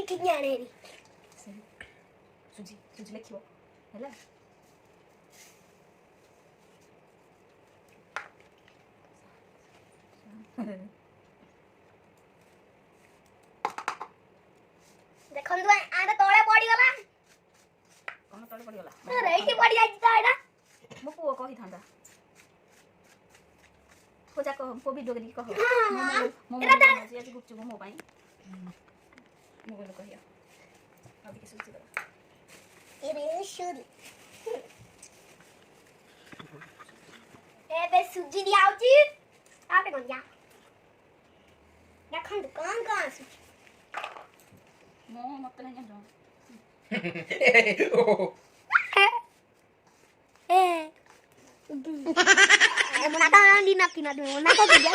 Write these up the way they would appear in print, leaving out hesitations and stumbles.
लिखिक आने सुजी सुजी लिखिबो हैला देखन तू आने तळे पड़ी गला कोन तळे पड़ी गला रेठी पड़ी जाई त एटा मो पुओ कहि थांदा खोजा को पो वीडियो करी कहो मो जी आज गुपचुप मो पाई मो बोल कहिया अब के सुजी करा ए शुरू ए बे सुजी दी आउची आबे कोन जा देखन तू कौन सुजी मो मत नहीं जानो muna ka hindi na kinadun mo na ko bigyan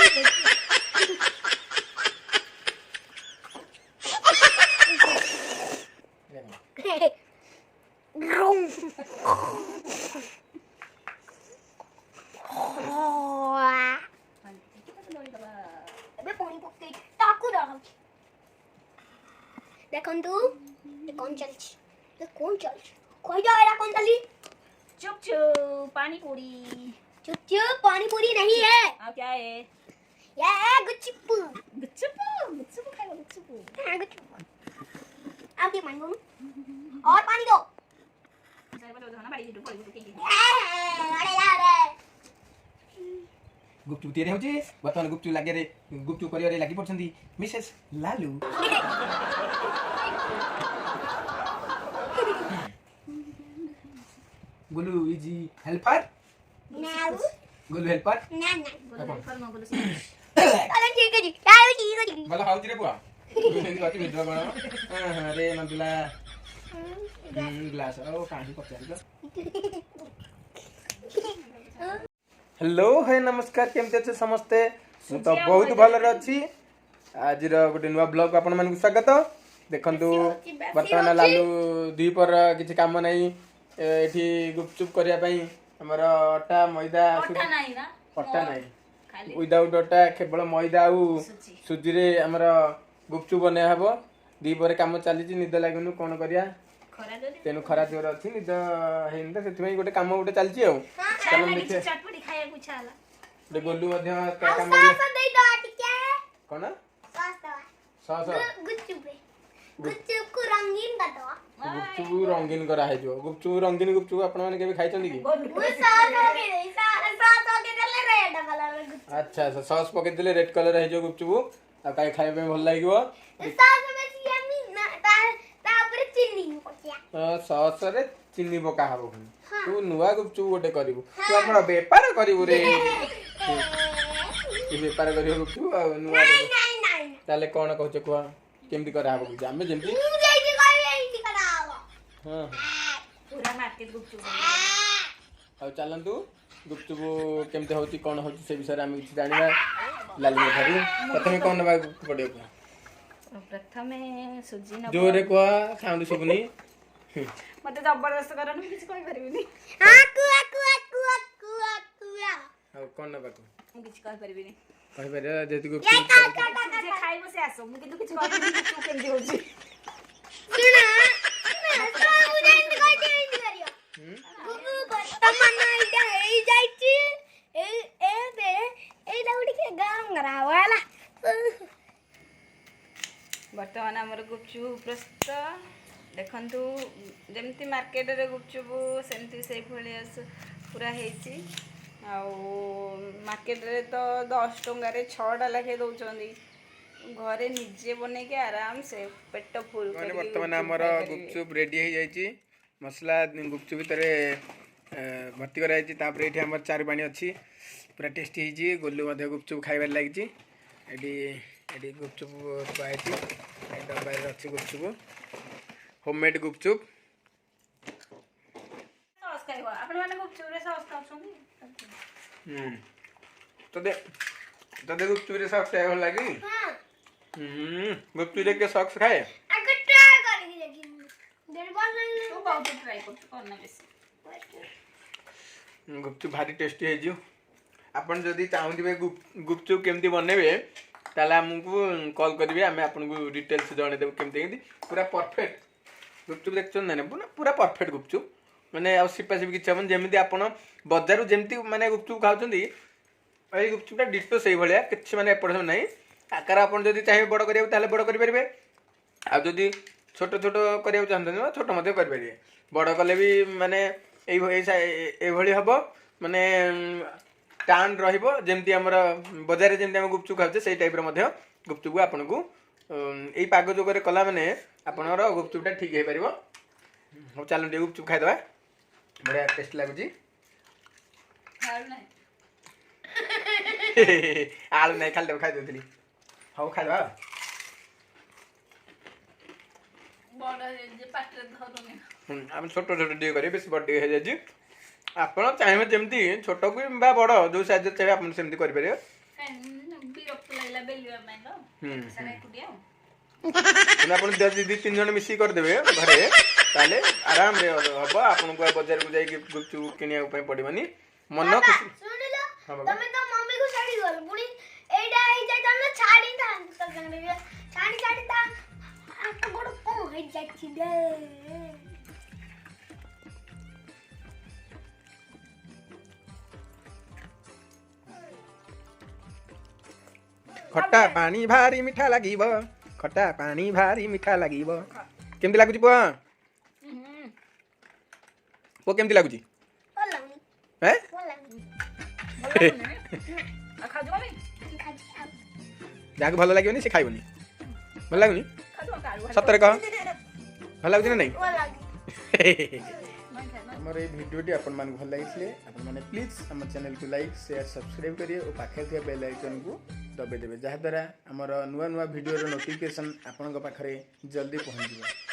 Rung. Ebe poni pokke taku daw. देखन तू ये कौन चल कोई जाएगा कौन चली चुप चुप पानी पूरी चुप पानी पूरी नहीं है अब क्या है ये है गुपचुप गुपचुप गुपचुप खाएगा गुपचुप हां गुपचुप आप ये मांगो और पानी दो सर बोलो ना बड़ी वीडियो पड़ी के अरे यार गुपचुप तेरे होची बतन गुपचुप लागे रे गुपचुप करियो रे लागी पड़छंदी Mrs Lalu Golu easy helper now Golu helper ना बोलो हेल्पर नो बोलो अरे ठीक है जी यार ठीक है जी मला हाउती रे बुआ हिंदी बात वीडियो बना रे नंदुला ग्लास ओ काठी पचारी हेलो हे नमस्कार केमते अच्छे समस्ते मु तो बहुत भल अच्छी आज गोटे नुआ ब्लॉग आपण मानक स्वागत देखंतु वर्तमान लालू दुई पर किछि काम नहीं एठी गुपचुप करिया पई हमर अटा मैदा अटा नहीं ना अटा नहीं विदाउट अटा केवल मैदा आउ सुजी रे हमर गुपचुप बने हबो दुई पर काम चली निद लागुनु कोन करिया तेनु खरा जोर अछि निद हेन त सेति गोटे काम गोटे चलची आ चलो देखिए चटपटी खाया कुछ आला गोटे गोलू मध्य काम सॉस दे दो टिके कोन सॉस दो सॉस गुपचुप को रंगीन कर दो गुपचुप रंगीन करा है जो गुपचुप रंगीन गुपचुप आपण माने केबे खाइ चंदी की वो सॉस हो के देले रेड कलर गुपचुप अच्छा अच्छा सॉस पके देले रेड कलर है जो गुपचुप आ काई खाइ पे भल लागिवो सॉस में यम्मी ना ता ऊपर चीनी पकिया सॉस रे चीनी पका हबो तू नुआ गुपचुप गोटे करिवु तू आपण व्यापार करिवु रे ई व्यापार करिवु गुपचुप आ नुआ नहीं ताले कोन कहछ कुआ केमती करा हबो कि आमे जेमती जैसे कोई नहीं करावा हां पूरा मार्केट गुपचुप आ चलंतु गुपचुप केमते होची कोन होची से विषय हम किछ जानिबा लालू धरि प्रथमे कोन नबा पडियो प्रथमे सुजी न जोरे को साउंड सुबनी मते जबरदस्त करन किछ कोइ परबिनी आकु आ कोन नबा को किछ कहि परबिनी कहि पर जेति को ये जे खाइबो से आसो मु किछु किछ कहबिनी गुपचुप केमती होची सुना तो मुझे नहीं करियो तमन्ना इटा हे जाईची ए लाउडी के गरम करावाला वर्तमान हमर गुपचुप प्रस्तुत देखंतु जेमती मार्केट रे गुपचुप सेमती से भलिया पूरा हेची आ मार्केट रे तो 10 टंगा रे 6टा लाखे दउचंदी घरे निजे बने के आराम से पेट फुल माने वर्तमान हमर गुपचुप रेडी हे जाईची मसला गुपचुप तरे भर्ती करा जाईची तापर एठी हमर चार पानी अछि पूरा टेस्टी हेजी गोलू मध्ये गुपचुप खाइबार लागिची एडी एडी गुपचुप पाइची ए डब्बा रे अछि गुपचुप होममेड गुपचुप सॉस खाइबो आपण माने गुपचुप रे सॉस खाउछंदी तो दे गुपचुप रे सॉस खाइ लागी हां गुपचुप रे के सॉस खाए अगर ट्राई करके देखी देर बाद नहीं तू बहुत ट्राई करना बेसी गुपचुप भारी टेस्टी है जो अपन जदी चाहूदिबे गुपचुप केमती बनेबे ताले हमको कॉल करिवे आमे आपनको डिटेल्स जणे देब केमते केमती पूरा परफेक्ट गुपचुप देखछन ना पूरा परफेक्ट गुपचुप माने आ सिपा सिपी किछ हमन जेमिति आपण बजारु जेमिति माने गुपचुप खाउछंदी एई गुपचुपटा डिटो सेही भलिया किछ माने एपड सब नाही आकार आपण जदी चाहे बड़ करियो ताले बड़ करि परिबे आ जदी छोट छोट करियो चाहंतन छोट मध्ये करि परिबे बड़ कले भी माने एई भली हबो माने टाण रहिबो जेमती हमर बाजार जेमती हम गुपचुप खाउछे सेही टाइप रो मध्ये गुपचुप आपनको एई पाग जो करे कला माने आपनर गुपचुपटा ठीक हे परिबो हो चालू टे गुपचुप खाइ दबा बढिया टेस्ट लागुची आलू नहीं खाली खाई देती हाँ खाई आम छोट छोट टे करें बेस बड़ टे हो जाए आप चाहिए जमी छोट को बड़ जो साइज चाहिए आप सेमती करेंगे आप दी तीन जन मिसिक करदे घरे ताले आराम रे हम आपन को बाजार को जाई गुपचुप किनिया पड़ोनी मन खुशी तमे तो मम्मी को छाड़ी गल पुनी एडा हे जाय तमे छाड़ी था तो गंगे छाड़ी ता आ गोड़ को हे जाय छी दे खट्टा पानी भारी मीठा लागिब खट्टा पानी भारी मीठा लागिब केमती लागुची पो पो केमती लागुची हैं जहाँ भल लगे से खाइबनी भल लगुनि सतरे कह भल लगुच ना नहीं आमर ये भिडियोटी आपण मान भल लगी आपण मैंने प्लीज आम चैनल को लाइक शेयर सब्सक्राइब करिए और पाखे थी बेल आइकन को दबाई देवे जहाँद्वारा आमर नुआ नुआ भिडियो नोटिफिकेशन आपण पाखे जल्दी पहुँच